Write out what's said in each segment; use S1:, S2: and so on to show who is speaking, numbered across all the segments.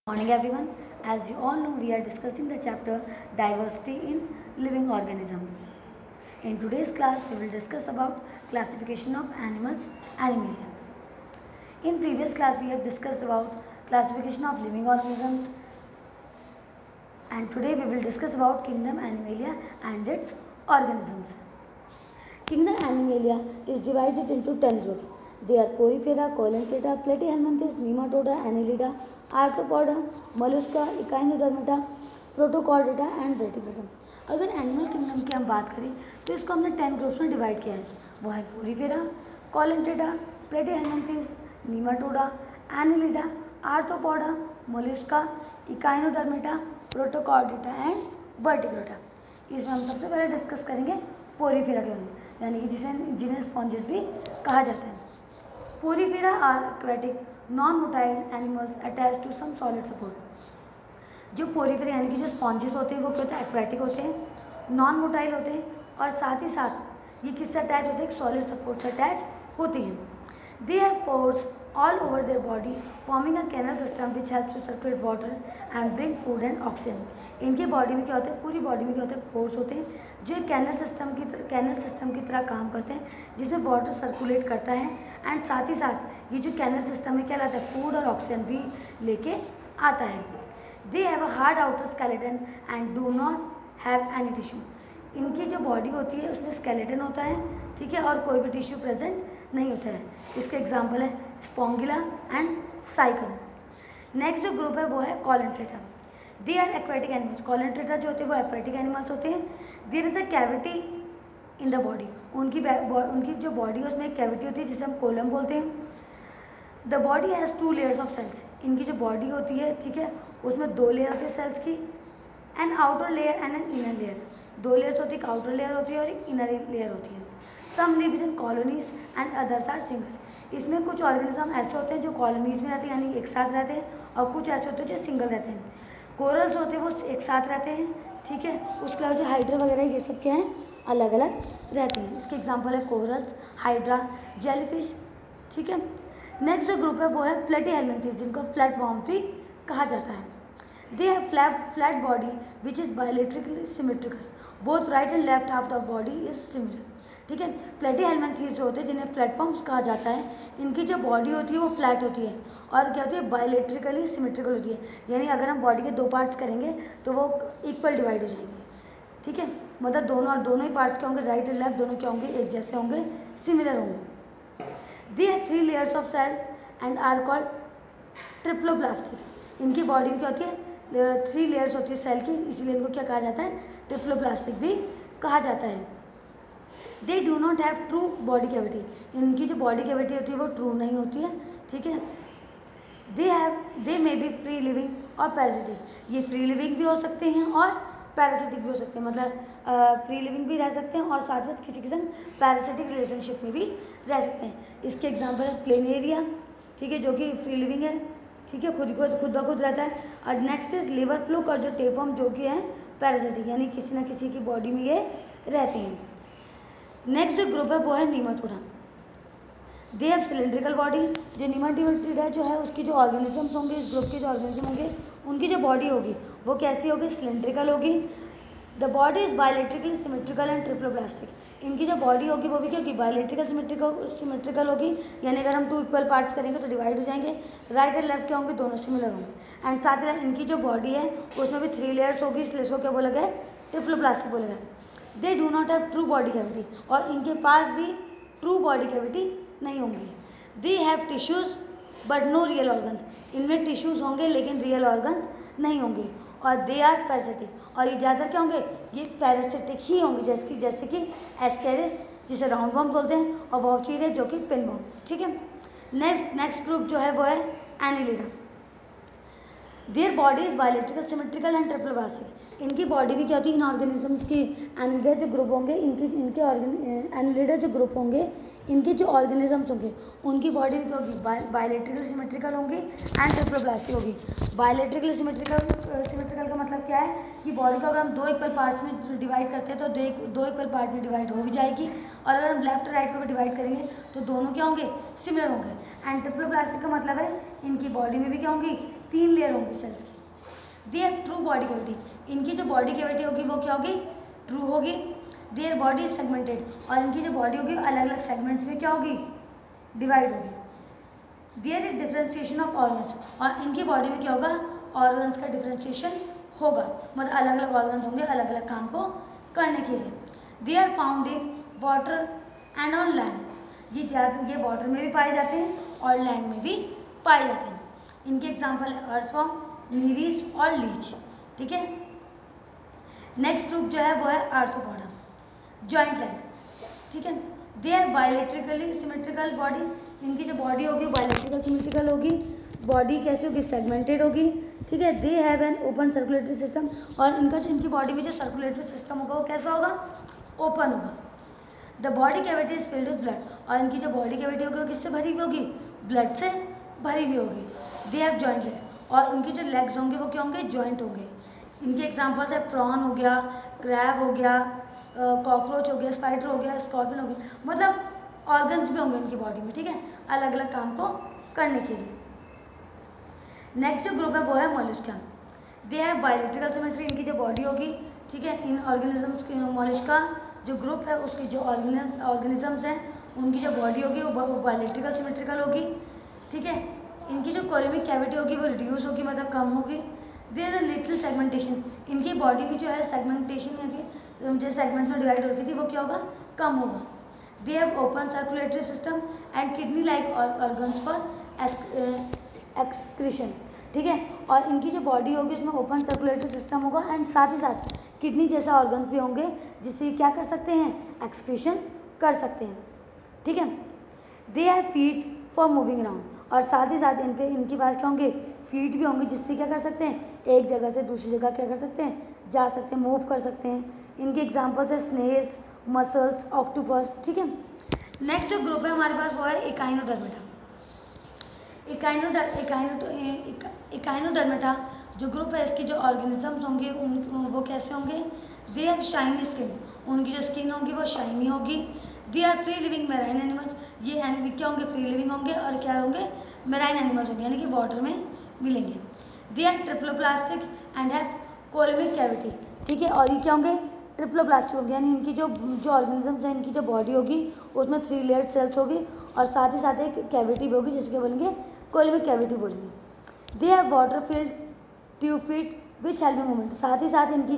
S1: Morning everyone. As you all know, we are discussing the chapter Diversity in Living Organism. In today's class, we will discuss about classification of animals, Animalia. In previous class, we have discussed about classification of living organisms, and today we will discuss about kingdom Animalia and its organisms. Kingdom Animalia is divided into 10 groups. They are Porifera, Coelenterata, Platyhelminthes, Nematoda, Annelida, Arthropoda, Mollusca, Echinodermata, Protochordata and Vertebrata. अगर animal kingdom की हम बात करें तो इसको हमने 10 groups में divide किया है. वो है Porifera, Coelenterata, Platyhelminthes, Nematoda, Annelida, Arthropoda, Mollusca, Echinodermata, Protochordata and Vertebrata. इसमें हम सबसे पहले डिस्कस करेंगे पोरीफेरा के बारे में, यानी कि जिन्हें स्पॉन्जेस भी कहा जाता है. Porifera are aquatic non motile animals attach to some solid support. जो पोरीफेरा यानी कि जो स्पॉन्जेस होते हैं वो क्या होते हैं, एक्वेटिक होते हैं, नॉन मोटाइल होते हैं और साथ ही साथ ये किससे अटैच होते हैं, एक सॉलिड सपोर्ट से अटैच होती हैं. They have pores all over their body forming a canal system which helps to circulate water and bring food and oxygen. इनकी बॉडी में क्या होता है, पूरी बॉडी में क्या होता है, पोर्स होते हैं जो कैनल सिस्टम की तरह काम करते हैं जिसमें वाटर सर्कुलेट करता है एंड साथ ही साथ ये जो कैनल सिस्टम है क्या लाता है, फूड और ऑक्सीजन भी लेके आता है. They have a hard outer skeleton and do not have any tissue. इनकी जो बॉडी होती है उसमें स्केलेटन होता है, ठीक है, और कोई भी टिश्यू प्रेजेंट नहीं होता है. इसके एग्जाम्पल है स्पोंगिला एंड साइकन. नेक्स्ट जो ग्रुप है वो है Coelenterata. They are aquatic animals. Coelenterata जो होते हैं वो एक्वेटिक एनिमल्स होते हैं. There is a cavity in the body. उनकी जो बॉडी है उसमें एक कैविटी होती है जिसे हम कोलम बोलते हैं. The body has 2 layers of cells. इनकी जो बॉडी होती है, ठीक है, उसमें 2 लेयर होती है सेल्स की. An outer layer and an inner layer. 2 layers होती है, एक आउटर लेयर होती है और एक इनर लेयर होती है. Some live in colonies and others are single. इसमें कुछ ऑर्गेनिज्म ऐसे होते हैं जो कॉलोनीज में रहते हैं यानी एक साथ रहते हैं, और कुछ ऐसे होते हैं जो सिंगल रहते हैं. कोरल्स होते हैं वो एक साथ रहते हैं, ठीक है. उसके अलावा जो हाइड्रा वगैरह ये सब क्या हैं, अलग अलग रहती हैं. इसके एग्जांपल है कोरल्स, हाइड्रा, जेलीफिश, ठीक है. नेक्स्ट जो ग्रुप है वो है प्लेटीहेलमिंथेस जिनको फ्लैट वॉर्म भी कहा जाता है. They have flat body which is bilaterally symmetrical. Both right and left half the body is similar, ठीक है. प्लेटीहेलमिंथेस जो होते हैं जिन्हें प्लेटफॉर्म्स कहा जाता है, इनकी जो बॉडी होती है वो फ्लैट होती है और क्या होती है, बायोलेट्रिकली सिमेट्रिकल होती है. यानी अगर हम बॉडी के 2 पार्ट्स करेंगे तो वो इक्वल डिवाइड हो जाएंगे, ठीक है. मतलब दोनों ही पार्ट्स क्या होंगे, राइट एंड लेफ्ट दोनों क्या होंगे, एक जैसे होंगे, सिमिलर होंगे. They have 3 layers of cell and are called triploblastic. इनकी बॉडी में क्या होती है, 3 लेयर्स होती है सेल की, इसीलिए इनको क्या कहा जाता है, ट्रिप्लोप्लास्टिक भी कहा जाता है. दे do not have true body cavity. इनकी जो बॉडी कैविटी होती है वो ट्रू नहीं होती है, ठीक है. दे मे बी फ्री लिविंग और पैरासिटिक. ये फ्री लिविंग भी हो सकते हैं और पैरासिटिक भी हो सकते हैं. मतलब फ्री लिविंग भी रह सकते हैं और साथ साथ किसी के संग पैरासिटिक रिलेशनशिप में भी रह सकते हैं. इसके एग्जाम्पल है प्लेनेरिया, ठीक है, जो कि फ्री लिविंग है, ठीक है, खुद ब खुद रहता है. और नेक्स्ट इज लिवर फ्लूक और जो टेपवर्म जो कि है पैरासिटिक, यानी किसी न किसी की बॉडी में ये रहती हैं. नेक्स्ट जो ग्रुप है वो है नीमाटोडा. They have cylindrical body. जो नीमाटोडा जो है उसकी जो ऑर्गेनिजम्स होंगे, इस ग्रुप के जो ऑर्गेनिज्म होंगे उनकी जो बॉडी होगी वो कैसी होगी, सिलेंड्रिकल होगी. The body is bilaterally symmetrical and triploblastic. इनकी जो बॉडी होगी वो भी क्या होगी, बायोलेट्रिकल सिमेट्रिकल होगी. यानी अगर हम 2 इक्वल पार्ट्स करेंगे तो डिवाइड हो जाएंगे. राइट एंड लेफ्ट क्या होंगे, दोनों सिमिलर होंगे. एंड साथ ही इनकी जो बॉडी है उसमें भी 3 लेयर्स होगी, इसलिए इसको क्या बोला गया, ट्रिप्लोप्लास्टिक बोला गया. They do not have true body cavity. और इनके पास भी ट्रू बॉडी कैविटी नहीं होंगी. They have tissues but no real organs. इनमें टिश्यूज़ होंगे लेकिन रियल ऑर्गन्स नहीं होंगे. और दे आर पैरासिटिक. और ये ज़्यादातर क्या होंगे, ये पैरासिटिक ही होंगे, जैसे कि एस्केरिस जिसे राउंड वर्म बोलते हैं, और वाउचीरे जो कि पिन वर्म, ठीक है. नेक्स्ट ग्रुप जो है वो है Annelida. Their body is bilateral symmetrical and triploblastic. इनकी बॉडी भी क्या होती है, इन ऑर्गेनिजम्स की एनिलिडा जो ग्रुप होंगे, इनके एनिलिडा जो ग्रुप होंगे, इनके जो ऑर्गेनिजम्स होंगे उनकी बॉडी भी क्या होगी, बायोलेट्रिकल सिमेट्रिकल होंगी एंड ट्रिप्लोप्लास्टिक होगी. बायोलेट्रिकल सिमेट्रिकल का मतलब क्या है कि बॉडी को अगर हम 2 इक्वल पार्ट्स में डिवाइड करते हैं तो 2 इक्वल पार्ट में डिवाइड हो भी जाएगी. और अगर हम लेफ्ट राइट को भी डिवाइड करेंगे तो दोनों क्या होंगे, सिमिलर होंगे. एंड ट्रिप्लोप्लास्टिक का मतलब है इनकी बॉडी में भी क्या होंगी, 3 लेयर होंगी सेल्स की। They have true body cavity, इनकी जो बॉडी कैविटी होगी वो क्या होगी, ट्रू होगी। देयर बॉडी इज सेगमेंटेड, और इनकी जो बॉडी होगी अलग अलग सेगमेंट्स में क्या होगी, डिवाइड होगी। There is differentiation of organs, और इनकी बॉडी में क्या होगा, ऑर्गन्स का डिफ्रेंसिएशन होगा, मतलब अलग अलग ऑर्गन्स होंगे अलग अलग काम को करने के लिए। They are found in water and on land, ये वाटर में भी पाए जाते हैं और लैंड में भी पाए जाते हैं। इनके एग्जाम्पल है अर्थवर्म, नीरीज और लीच। ठीक है, नेक्स्ट ग्रुप जो है वो है आर्थ्रोपोडा, जॉइंट लेग। ठीक है, दे आर बायोलेट्रिकली सिमेट्रिकल बॉडी, इनकी जो बॉडी होगी बायोलेट्रिकल सिमेट्रिकल होगी, बॉडी कैसी होगी, सेगमेंटेड होगी। ठीक है, they have an open circulatory system, और इनकी बॉडी में जो सर्कुलेटरी सिस्टम होगा वो कैसा होगा, ओपन होगा। The body cavity is filled with blood, और इनकी जो बॉडी कैविटी होगी वो किससे भरी हुई होगी, ब्लड से भरी हुई होगी। दे हैव जॉइंट लेग, और उनकी जो लेग्स होंगे वो क्या होंगे, जॉइंट होंगे। इनके एग्जाम्पल्स है प्रॉन हो गया, क्रैब हो गया, कॉकरोच हो गया, स्पाइडर हो गया, स्कॉर्पियन हो गया, मतलब ऑर्गन्स भी होंगे इनकी बॉडी में। ठीक है, अलग अलग काम को करने के लिए। नेक्स्ट जो ग्रुप है वो है Mollusca. They have bilateral symmetry, इनकी जो बॉडी होगी, ठीक है, इन ऑर्गेनिजम्स मोलस्का जो ग्रुप है उसके जो ऑर्गेनिजम्स हैं उनकी जो बॉडी होगी वो बायोलेट्रिकल सिमेट्रिकल होगी। ठीक है, इनकी जो कोलमिक कैविटी होगी वो रिड्यूस होगी, मतलब कम होगी। देयर इज लिटिल सेगमेंटेशन, इनकी बॉडी भी जो है सेगमेंटेशन यानी जो सेगमेंट्स में डिवाइड होती थी वो क्या होगा, कम होगा। They have open circulatory system and kidney like organs for excretion. ठीक है, और इनकी जो बॉडी होगी उसमें ओपन सर्कुलेटरी सिस्टम होगा एंड साथ ही साथ किडनी जैसा ऑर्गन भी होंगे जिससे क्या कर सकते हैं, एक्सक्रीशन कर सकते हैं। ठीक है, they have feet for moving around, और साथ ही साथ इनके पास क्या होंगे, फीट भी होंगे जिससे क्या कर सकते हैं, एक जगह से दूसरी जगह क्या कर सकते हैं, जा सकते हैं, मूव कर सकते हैं। इनके एग्जाम्पल्स है स्नेल्स, मसल्स, ऑक्टोपस। ठीक है, नेक्स्ट जो ग्रुप है हमारे पास वो है इकाइनोडर्मेटा। इकाइनोडर्मेटा जो ग्रुप है इसकी जो ऑर्गेनिजम्स होंगे वो कैसे होंगे, दे हैव शाइनी स्किन, उनकी जो स्किन होगी वो शाइनी होगी। They are free living marine animals, ये क्या होंगे, फ्री लिविंग होंगे और क्या होंगे, मैराइन एनिमल्स होंगे यानी कि वाटर में मिलेंगे। They are triploblastic and have coelomic cavity. ठीक है, और ये क्या होंगे, ट्रिप्लोप्लास्टिक होंगे, यानी इनकी जो ऑर्गेनिजम्स हैं इनकी जो बॉडी होगी उसमें 3 लेयर्ड सेल्स होगी और साथ ही साथ एक कैविटी भी होगी जिसके बोलेंगे कोलमिक कैविटी बोलेंगे। They have water field tube feet which help in movement, साथ ही साथ इनकी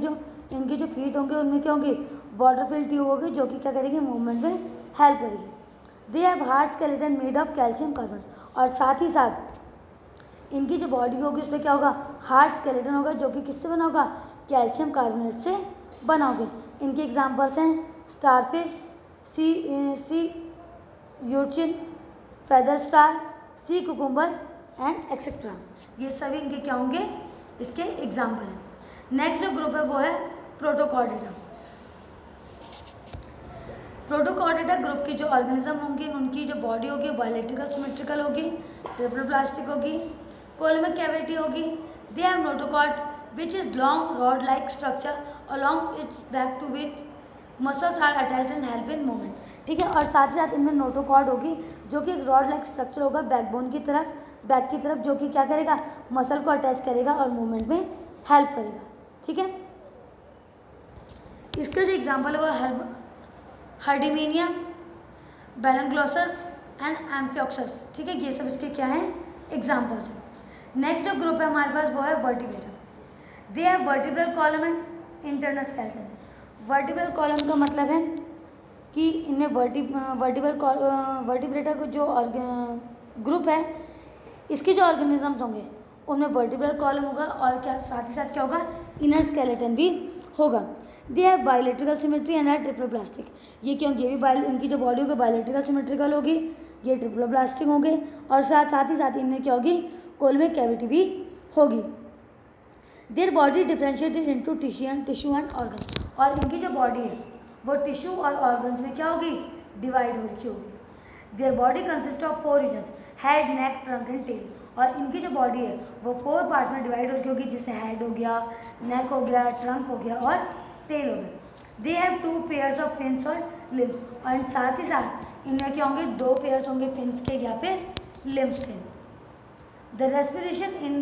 S1: जो फीट होंगे उनमें क्या होंगे, वाटर फील्ड ट्यूब होगी जो कि क्या करेगी, मूवमेंट में हेल्प करेगी। They have hard skeleton made of calcium carbonate, और साथ ही साथ इनकी जो बॉडी होगी उसमें क्या होगा, हार्ड स्केलेटन होगा जो कि किससे बना होगा, कैल्शियम कार्बोनेट से बना होगा। इनके एग्जाम्पल्स हैं starfish, sea urchin, feather star, sea cucumber and etcetera, ये सभी इनके क्या होंगे, इसके एग्जाम्पल हैं। नेक्स्ट जो ग्रुप है वो है प्रोटोकॉर्डेटा। प्रोटोकॉर्डेटा ग्रुप की जो ऑर्गेनिज्म होंगी उनकी जो बॉडी होगी बायोलेट्रिकल सिमेट्रिकल होगी, ट्रिप्लोप्लास्टिक होगी, कोलमिक कैविटी होगी। They have notochord which is long rod like structure along its back to which muscles are attached and help in movement। ठीक है, और साथ ही साथ इनमें नोटोकॉर्ड होगी जो कि एक रॉड लाइक स्ट्रक्चर होगा बैकबोन की तरफ, बैक की तरफ, जो कि क्या करेगा, मसल को अटैच करेगा और मूवमेंट में हेल्प करेगा। ठीक है, इसका जो एग्जाम्पल है वो हर्डिमेनिया, बैलनग्लोसस एंड एम्फियोक्सस। ठीक है, ये सब इसके क्या हैं, एग्जाम्पल्स हैं। नेक्स्ट जो ग्रुप है हमारे पास वो है vertebrata. They have vertebral column and internal skeleton. Vertebral column का मतलब है कि इनमें वर्टिब्रेटा को जो ग्रुप है इसके जो ऑर्गेनिजम्स होंगे उनमें वर्टिब्रल कॉलम होगा और क्या साथ ही साथ क्या होगा, इनर स्केलेटन भी होगा। They have bilateral symmetry and are triploblastic. ये क्योंकि ये भी इनकी जो बॉडी होगी बायोलेट्रिकल सिमेट्रिकल होगी, ये ट्रिप्लोप्लास्टिक होंगे और साथ ही साथ इनमें क्या होगी, कोलमिक कैविटी भी होगी। Their body differentiated into tissue and organ, और इनकी जो बॉडी है वो टिश्यू और ऑर्गन्स में क्या होगी, डिवाइड हो रखी होगी। Their body consist of 4 regions, head, neck, trunk and tail, और इनकी जो बॉडी है वो 4 पार्ट्स में डिवाइड हो रखी होगी, जैसे हेड हो गया, नेक हो गया, ट्रंक हो गया और टेल हो गया। They have 2 pairs of fins और लिम्स, और साथ ही साथ इनमें क्या होंगे, 2 पेयर्स होंगे फिन्स के या फिर लिम्स के। The respiration in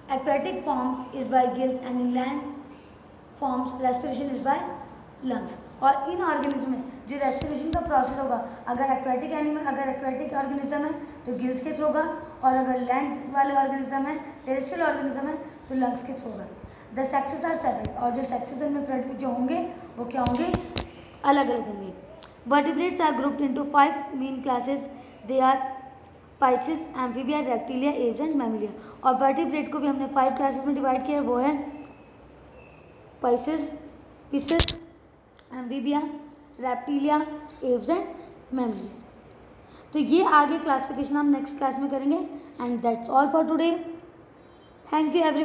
S1: aquatic forms is by gills and inland forms respiration is by lungs. और इन ऑर्गेनिज्म में जो रेस्पिरेशन का प्रोसेस होगा, अगर एक्वेटिक ऑर्गेनिज्म है तो गिल्स के थ्रू होगा, और अगर लैंड वाले ऑर्गेनिज्म है, टेरेस्ट्रियल ऑर्गेनिज्म है, तो लंग्स के थ्रू होगा. द सेक्सेस आर सेपरेट, और जो सेक्सेस उनमें जो होंगे वो क्या होंगे, अलग अलग होंगे. Vertebrates are grouped into 5 main classes. They are Pisces, Amphibia, Reptilia, Aves and Mammalia. और वर्टिब्रेट को भी हमने 5 क्लासेस में डिवाइड किया है. वो है Pisces, Pisces, Amphibia, Reptilia, Aves and Mammalia. तो ये आगे क्लासिफिकेशन हम नेक्स्ट क्लास में करेंगे. And that's all for today. Thank you everyone.